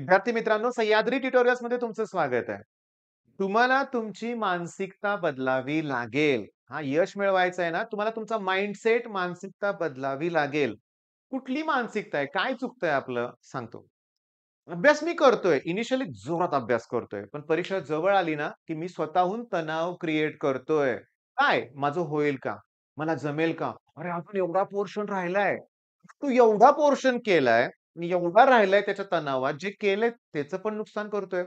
विद्यार्थी मित्रांनो, सह्याद्री ट्युटोरियल्समध्ये तुमचं स्वागत आहे. तुम्हाला तुमची मानसिकता बदलावी लागेल. यश मिळवायचं आहे ना, तुम्हाला तुमचा माइंडसेट, मानसिकता बदलावी लागेल. कुठली मानसिकता आहे? काय चुकतंय आपलं? सांगतो. अभ्यास मी करतोय. इनिशियली जोरात अभ्यास करतोय. पण परीक्षा जवळ आली ना, की मी स्वतःहून तणाव क्रिएट करतोय. काय? माझं होईल का? मला जमेल का? अरे, अजून एवढा पोर्शन राहिलाय. तू एवढा पोर्शन केलाय आणि एवढा राहिलाय त्याच्या तणावात, जे केलंय त्याचं पण नुकसान करतोय.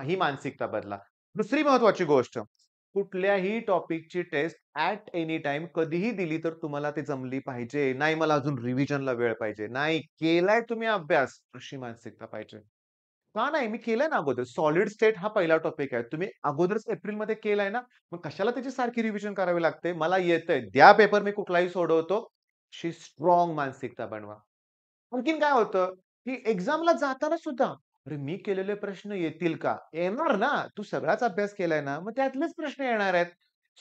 ही मानसिकता बदला. दुसरी महत्वाची गोष्ट, कुठल्याही टॉपिकची टेस्ट ॲट एनी टाईम कधीही दिली तर तुम्हाला ती जमली पाहिजे. नाही मला अजून रिव्हिजनला वेळ पाहिजे. नाही केलाय तुम्ही अभ्यास, अशी मानसिकता पाहिजे. का नाही? मी केलंय ना अगोदर. सॉलिड स्टेट हा पहिला टॉपिक आहे. तुम्ही अगोदरच एप्रिलमध्ये केलाय ना, मग कशाला त्याची सारखी रिव्हिजन करावी लागते? मला येतंय. द्या पेपर मी कुठलाही सोडवतो. अशी स्ट्राँग मानसिकता बनवा. आणखीन काय होतं, की एक्झामला जाताना सुद्धा, "अरे, मी केलेले प्रश्न येतील का?" येणार ना. तू सगळाच अभ्यास केलाय ना, मग त्यातलेच प्रश्न येणार आहेत.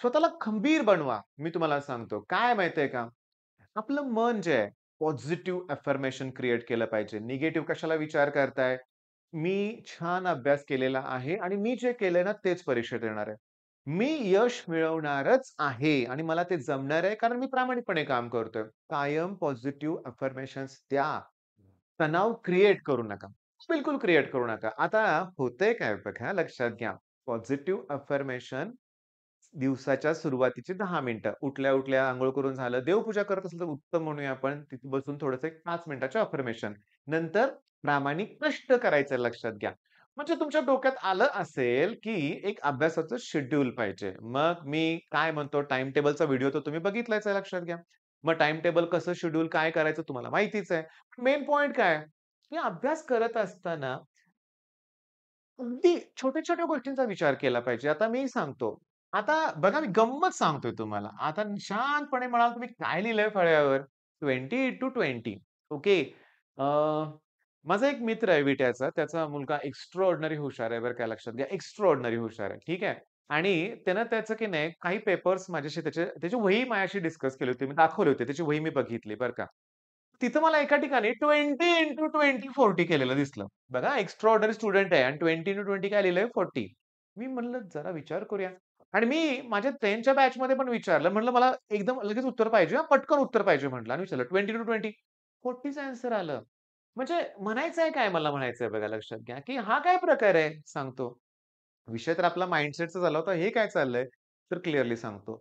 स्वतःला खंबीर बनवा. मी तुम्हाला सांगतो. काय माहितीये का? आपलं मन जे आहे, पॉझिटिव्ह अफर्मेशन क्रिएट केलं पाहिजे. निगेटिव्ह कशाला विचार करताय? मी छान अभ्यास केलेला आहे आणि मी जे केलंय ना, तेच परीक्षेत येणार आहे. मी यश मिळवणारच आहे आणि मला ते जमणार आहे, कारण मी प्रामाणिकपणे काम करतोय. कायम पॉझिटिव्ह अफर्मेशन्स द्या. तणाव क्रिएट करू नका. बिलकुल क्रिएट करू नका. आता होतंय काय बघा, लक्षात घ्या. पॉझिटिव्ह अफर्मेशन दिवसाच्या सुरुवातीची 10 मिनिटं. उठल्या-उठल्या अंघोळ करून झालं, देवपूजा करत असेल तर उत्तम म्हणूया आपण. तिथे बसून थोडंसं एक 5 मिनिटाचं अफर्मेशन. नंतर प्रामाणिक कष्ट करायचं लक्षात घ्या. म्हणजे तुमच्या डोक्यात आलं असेल, की एक अभ्यासाचं शेड्यूल पाहिजे. मग मी काय म्हणतो टाईम टेबलचा व्हिडिओ तर तुम्ही बघितलाच आहे लक्षात घ्या. मग टाईम टेबल कसं शेड्यूल काय करायचं तुम्हाला माहितीच आहे. मेन पॉइंट काय? की अभ्यास करत असताना अगदी छोट्या-छोट्या गोष्टींचा विचार केला पाहिजे. आता मी सांगतो. आता बघा मी गंमत सांगतोय तुम्हाला. आता शांतपणे म्हणाल तुम्ही काय लिहिलंय फळ्यावर? 20/20 ओके. अ, माझा एक मित्र आहे विट्याचा. त्याचा मुलगा एक्स्ट्राऑर्डिनरी हुशार आहे बरं का लक्षात घ्या. एक्स्ट्राऑर्डिनरी हुशार आहे. ठीक आहे. आणि त्यानं त्याचं की नाही काही पेपर्स माझ्याशी त्याची वही माझ्याशी डिस्कस केली होती. मी दाखवले होते. त्याची वही मी बघितली बरं का. तिथं मला एका ठिकाणी 20/20 केलेलं दिसलं. बघा एक्स्ट्राऑर्डिनरी स्टुडंट आहे आणि 20/20 काय लिहिलंय 40. मी म्हणलं जरा विचार करूया आणि मी माझ्या 10च्या बॅचमध्ये पण विचारलं. म्हटलं मला एकदम लगेच उत्तर पाहिजे हां, पटकन उत्तर पाहिजे म्हटलं आणि विचारलं 20/20 40चं आन्सर आलं. म्हणजे म्हणायचंय काय मला म्हणायचंय बघा लक्षात घ्या, की हा काय प्रकार आहे? सांगतो. विषय तर आपला माइंडसेटचा झाला होता. हे काय चाललंय? तर क्लिअरली सांगतो.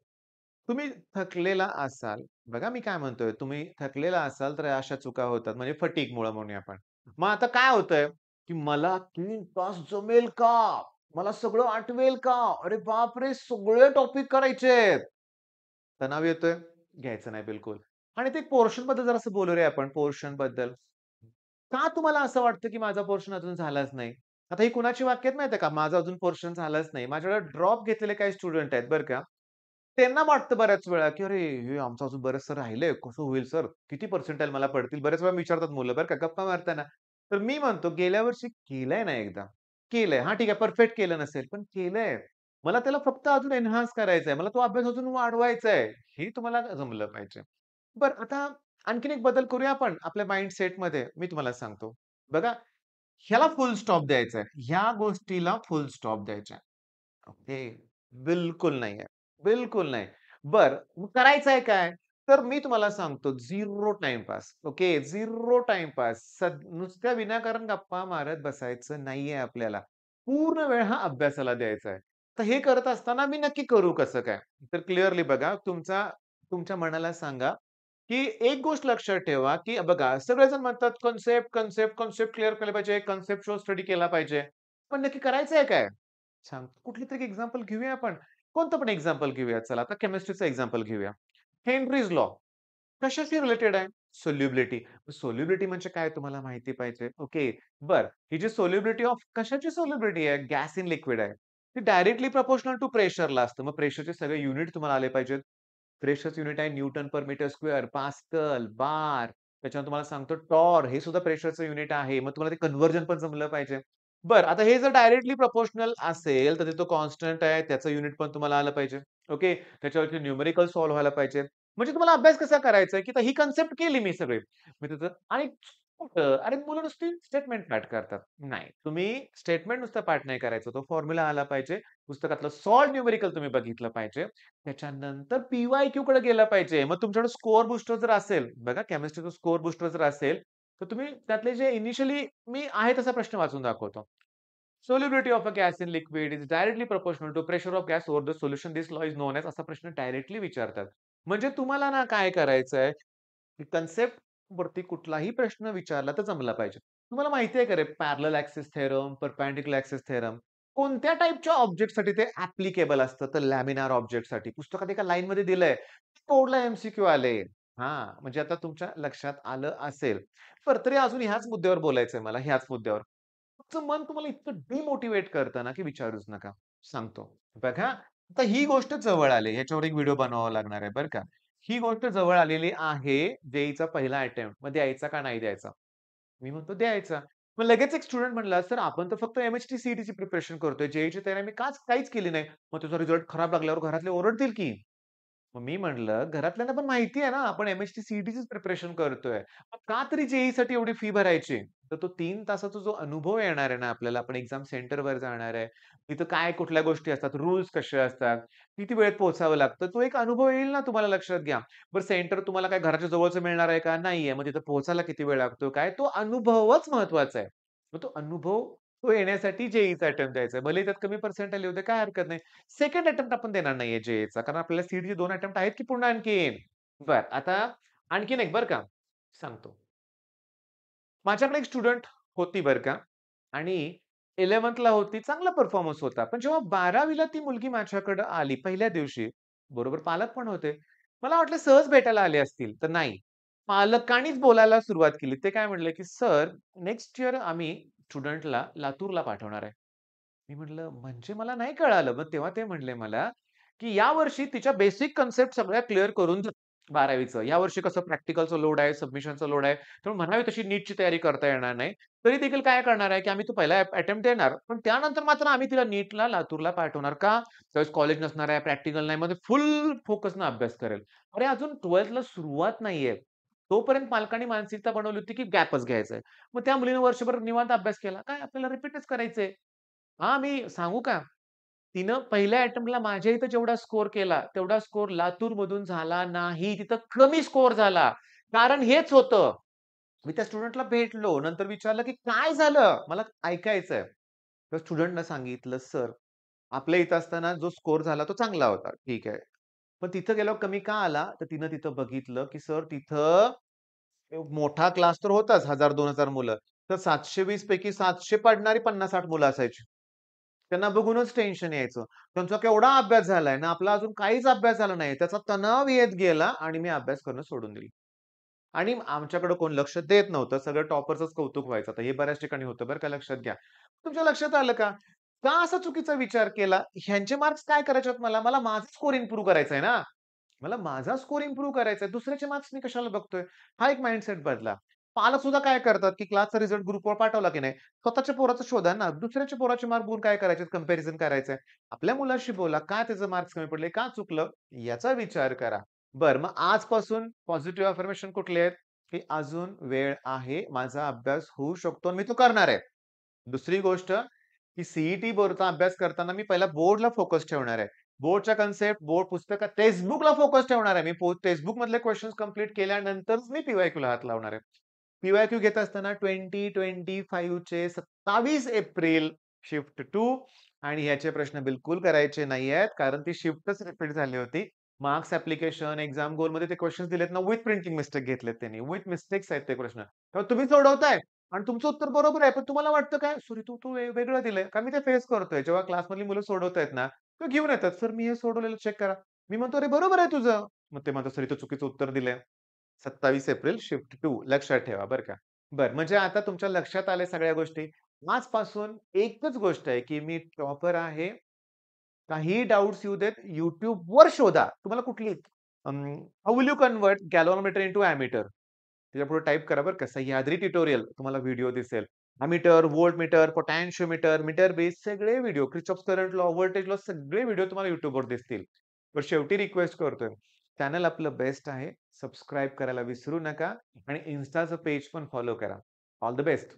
तुम्ही थकलेला असाल बघा मी काय म्हणतोय, तुम्ही थकलेला असाल तर अशा चुका होतात म्हणजे फटीगमुळं म्हणूया आपण. मग आता काय होतंय, की मला 3 तास जमेल का? मला सगळं आठवेल का? अरे बापरे! सगळे टॉपिक करायचेत. तणाव येतोय? घ्यायचा नाही बिलकुल. आणि ते पोर्शनबद्दल जरासं बोलू रे आपण पोर्शनबद्दल. का तुम्हाला असं वाटतं, की माझा पोर्शन अजून झालाच नाही? आता ही कुणाची वाक्य आहेत माहिती आहे का? माझं अजून पोर्शन झालंच नाही. माझ्याकडे ड्रॉप घेतलेले काही स्टुडंट आहेत बरं का. त्यांना वाटतं बऱ्याच वेळा, की "अरे, हे आमचं अजून बरचसं राहिलंय. कसं होईल सर? किती पर्सेंटाइल मला पडतील?" बऱ्याच वेळा विचारतात मुलं बरं का, गप्पा मारताना. तर मी म्हणतो, "गेल्या वर्षी केलंय ना एकदा? केलंय. हां, ठीक आहे परफेक्ट केलं नसेल, पण केलंय. मला त्याला फक्त अजून एन्हान्स करायचंय. मला तो अभ्यास अजून वाढवायचा आहे." हे तुम्हाला जमलं पाहिजे. बरं आता आणखीन एक बदल करूया आपण आपल्या माइंडसेटमध्ये. मी तुम्हाला सांगतो. बघा, ह्याला फुल स्टॉप द्यायचा आहे. ह्या गोष्टीला फुल स्टॉप द्यायचा आहे. ओके. बिलकुल नाहीये. बिलकुल नाही. बरं, मग करायचंय काय? तर मी तुम्हाला सांगतो zero timepass. Okay. Zero timepass. नुसत्या विनाकारण गप्पा मारत बसायचं नाहीये आपल्याला. पूर्ण वेळ हा अभ्यासाला द्यायचा आहे. तर हे करत असताना मी नक्की करू कसं काय? तर क्लिअरली बघा तुमच्या मनाला सांगा, की एक गोष्ट लक्षात ठेवा, की बघा सगळेजण म्हणतात कन्सेप्ट क्लिअर केला पाहिजे, कन्सेप्च्युअल स्टडी केला पाहिजे. पण नक्की करायचंय काय? सांगतो. कुठली तरी एक्झाम्पल घेऊया आपण. कोणतं पण एक्झाम्पल घेऊया. चला आता केमिस्ट्रीचं एक्झाम्पल घेऊया. हेनरीज लॉ कशाशी रिलेटेड आहे? सोल्युबिलिटी. सोल्युबिलिटी म्हणजे काय तुम्हाला माहिती पाहिजे. ओके. बरं. ही जी सोल्युबिलिटी ऑफ कशाची सोल्युबिलिटी आहे? गॅस इन लिक्विड आहे. ती डायरेक्टली प्रोपोर्शनल टू प्रेशरला असतं. मग प्रेशरचे सगळे युनिट तुम्हाला आले पाहिजेत. प्रेशरचं युनिट आहे न्यूटन पर मीटर स्क्वेअर, पास्कल, बार. त्याच्यानंतर तुम्हाला सांगतो टॉर हे सुद्धा प्रेशरचं युनिट आहे. मग तुम्हाला ते कन्व्हर्जन पण जमलं पाहिजे. बरं, आता हे जर डायरेक्टली प्रोपोर्शनल असेल, तर तो कॉन्स्टंट आहे, त्याचं युनिट पण तुम्हाला आलं पाहिजे. ओके. त्याच्यावरती न्यूमेरिकल सॉल्व्ह व्हायला पाहिजे. म्हणजे तुम्हाला अभ्यास कसा करायचा आहे, की ही कन्सेप्ट केली मी सगळी. मी त्याचं आणि अरे मुलं नुसती स्टेटमेंट पाठ करतात. नाही, तुम्ही स्टेटमेंट नुसतं पाठ नाही करायचं. तो फॉर्म्युला आला पाहिजे. पुस्तकातलं सॉल्व्ह न्यूमेरिकल तुम्ही बघितलं पाहिजे. त्याच्यानंतर पी-वाय-क्यूकडे गेलं पाहिजे. मग तुमच्याकडे स्कोर बुस्टर जर असेल, बघा केमिस्ट्रीचा स्कोर बुस्टर जर असेल, तर तुम्ही त्यातले जे इनिशियली मी आहे तसा प्रश्न वाचून दाखवतो. Solubility of a gas in liquid is directly proportional to pressure of gas over the solution. This law is known as असा प्रश्न डायरेक्टली विचारतात. म्हणजे तुम्हाला ना काय करायचंय, कन्सेप्ट वरती कुठलाही प्रश्न विचारला तर जमला पाहिजे. तुम्हाला माहिती आहे का रे parallel axis theorem, perpendicular axis theorem कोणत्या टाइपच्या ऑब्जेक्टसाठी ते ॲप्लिकेबल असतं? तर लॅमिनार ऑब्जेक्टसाठी. पुस्तकात एका लाईनमध्ये दिलंय. तोडला एम-सी-क्यू आले. हां, म्हणजे आता तुमच्या लक्षात आलं असेल. बरं तरी अजून ह्याच मुद्द्यावर बोलायचंय मला, ह्याच मुद्द्यावर. तुमचं मन तुम्हाला इतकं डिमोटिव्हेट करतं ना, की विचारूच नका. सांगतो. बघा, आता ही गोष्ट जवळ आली. ह्याच्यावर एक व्हिडिओ बनवावा लागणार आहे बरं का. ही गोष्ट जवळ आलेली आहे. जे पहिला अटेम्प्ट. मग द्यायचा का नाही द्यायचा? मी म्हणतो द्यायचा. मग लगेच एक स्टुडंट म्हणला, "सर आपण तर फक्त एम-एच-टी, सी-ई-टीची प्रिपरेशन करतोय. जे-ई-ची तयारी आम्ही काहीच केली नाही." मग तुझा रिझल्ट खराब लागल्यावर घरातले ओरडतील की. मग मी म्हटलं, "घरातल्यांना पण माहिती आहे ना, आपण एम-एच-टी, सी-ई-टीचीच प्रिपरेशन करतोय. मग का तरी जे-ई-साठी एवढी फी भरायची?" तर तो 3 तासाचा जो अनुभव येणार आहे ना आपल्याला, आपण एक्झाम सेंटरवर जाणार आहे. तिथं काय कुठल्या गोष्टी असतात, रूल्स कसे असतात, किती वेळेत पोहोचावं लागतं, तो एक अनुभव येईल ना तुम्हाला लक्षात घ्या. बरं सेंटर तुम्हाला काय घराच्या जवळचं मिळणार आहे का? नाहीये. मग तिथं पोहोचायला किती वेळ लागतो काय? तो अनुभवच महत्वाचा आहे. मग तो अनुभव तो येण्यासाठी जे-ई-चा अटेम्प्ट द्यायचा आहे. भले त्यात कमी पर्सेंट आले होते, काही हरकत नाही. सेकंड अटेम्प्ट आपण देणार नाहीये जे-ईचा कारण आपल्याला सीईटीचे 2 अटेम्प्ट आहेत की पुन्हा आणखीन? बरं, आता आणखीन एक बरं का, सांगतो. माझ्याकडे एक स्टुडंट होती बरं का आणि 11th होती. चांगला परफॉर्मन्स होता. पण जेव्हा 12वी ती मुलगी माझ्याकडे आली पहिल्या दिवशी, बरोबर पालक पण होते. मला वाटलं सहज भेटायला आले असतील, तर नाही. पालकांनीच बोलायला सुरुवात केली. ते काय म्हटले, की "सर, नेक्स्ट इयर आम्ही स्टुडंटला लातूरला पाठवणार आहे." मी म्हटलं, "म्हणजे मला नाही कळालं." मग तेव्हा ते म्हणले मला, की "यावर्षी तिच्या बेसिक कन्सेप्ट सगळ्या क्लिअर करून 12वीचं. यावर्षी कसं प्रॅक्टिकलचा लोड आहे, सबमिशनचा लोड आहे. तर म्हणावी तशी नीटची तयारी करता येणार नाही. तरी देखील काय करणार आहे, की आम्ही तो पहिला अटेम्प्ट देणार. पण त्यानंतर मात्र आम्ही तिला नीटला लातूरला पाठवणार. का? त्यावेळेस कॉलेज नसणार आहे, प्रॅक्टिकल नाही. मध्ये फुल फोकसनं अभ्यास करेल. अरे अजून 12thला सुरुवात नाहीये. तोपर्यंत पालकांनी मानसिकता बनवली होती, की गॅपच घ्यायचा आहे. मग त्या मुलीने वर्षभर निवांत अभ्यास केला. काय आपल्याला रिपीटच करायचंय. हां, मी सांगू का? तिनं पहिल्या अटेम्प्टला माझ्या इथं जेवढा स्कोर केला, तेवढा स्कोर लातूरमधून झाला नाही. तिथं कमी स्कोर झाला. कारण हेच होतं. मी त्या स्टुडंटला भेटलो. नंतर विचारलं, की "काय झालं? मला ऐकायचंय." त्या स्टुडंटनं सांगितलं, "सर, आपल्या इथं असताना जो स्कोर झाला तो चांगला होता. ठीक आहे. पण तिथं गेल्यावर कमी का आला?" तर तिनं तिथं बघितलं, की सर तिथं मोठा क्लास तर होताच 1000-2000 मुलं. तर 720 पैकी 700 पडणारी 50-60 मुलं असायची. त्यांना बघूनच टेन्शन यायचं. त्यांचा केवढा अभ्यास झालाय ना, आपला अजून काहीच अभ्यास झाला नाही. त्याचा तणाव येत गेला आणि मी अभ्यास करणं सोडून दिलं. आणि आमच्याकडे कोण लक्ष देत नव्हतं. सगळं टॉपरचंच कौतुक व्हायचं. तर हे बऱ्याच ठिकाणी होतं बरं का लक्षात घ्या. तुमच्या लक्षात आलं का? का असा चुकीचा विचार केला? ह्यांचे मार्क्स काय करायचे आहेत मला? मला माझा स्कोर इम्प्रूव्ह करायचा आहे ना. मला माझा स्कोर इम्प्रूव्ह करायचा आहे. दुसऱ्याचे मार्क्स मी कशाला बघतोय? हा एक माइंडसेट बदला. पालक सुद्धा काय करतात, की क्लासचा रिझल्ट ग्रुपवर पाठवला की नाही, स्वतःच्या पोराचं शोधा ना. दुसऱ्याच्या पोराचे मार्क बघून काय करायचे? कंपॅरिझन करायचंय. आपल्या मुलाशी बोला. का त्याचे मार्क्स कमी पडले? का चुकलं? याचा विचार करा. बरं, मग आजपासून पॉझिटिव्ह अफर्मेशन कुठले आहेत? की अजून वेळ आहे. माझा अभ्यास होऊ शकतो आणि मी तो करणार आहे. दुसरी गोष्ट, की सी बोर्डचा अभ्यास करताना मी पहिला बोर्डला फोकस ठेवणार आहे. बोर्डच्या कन्सेप्ट, बोर्ड पुस्तकात टेक्स्टबुकला फोकस ठेवणार आहे. मी टेक्स्टबुक मधले क्वेशन्स कंप्लीट केल्यानंतरच मी पी-वाय-क्यूला हात लावणार आहे. पी-वाय-क्यू घेत असताना 2025 चे 27 एप्रिल शिफ्ट 2 आणि ह्याचे प्रश्न बिलकुल करायचे नाहीयेत, कारण ती शिफ्टच रिपीट झाली होती. मार्क्स ॲप्लिकेशन, एक्झाम गोलमध्ये ते क्वेशन्स दिलेत ना, विथ प्रिंटिंग मिस्टेक घेतलेत त्यांनी. विथ मिस्टेक्स आहेत ते प्रश्न. तेव्हा तुम्ही सोडवताय आणि तुमचं उत्तर बरोबर आहे. पण तुम्हाला वाटतं काय, "सॉरी तू तू वेगळं दिलंय." कारण मी ते फेस करतोय. जेव्हा क्लासमधली मुलं सोडवतायत ना, तेव्हा घेऊन येतात, "सर मी हे सोडवलेलं चेक करा." मी म्हणतो, "अरे बरोबर आहे तुझं." मग ते म्हणतात, "सर इथं चुकीचं उत्तर दिलंय." 27 एप्रिल शिफ्ट 2 लक्षात ठेवा बरं का. बरं म्हणजे आता तुमच्या लक्षात आल्या सगळ्या गोष्टी. आजपासून एकच गोष्ट आहे, की मी टॉपर आहे. काहीही डाउट्स येऊ देत, YouTubeवर शोधा. तुम्हाला कुठली how will you convert galvanometer into ammeter? त्याच्यापुढे टाइप करा बरं का. सह्याद्री ट्युटोरियल तुम्हाला व्हिडिओ दिसेल. Ammeter, voltmeter, potentiometer, meter base सगळे video, Kirchhoff's current law, voltage law सगळे व्हिडिओ तुम्हाला YouTubeवर दिसतील. पण शेवटी रिक्वेस्ट करतोय. चॅनल आपलं बेस्ट आहे. सबस्क्राईब करायला विसरू नका आणि Instaचं पेज पण फॉलो करा. All the best.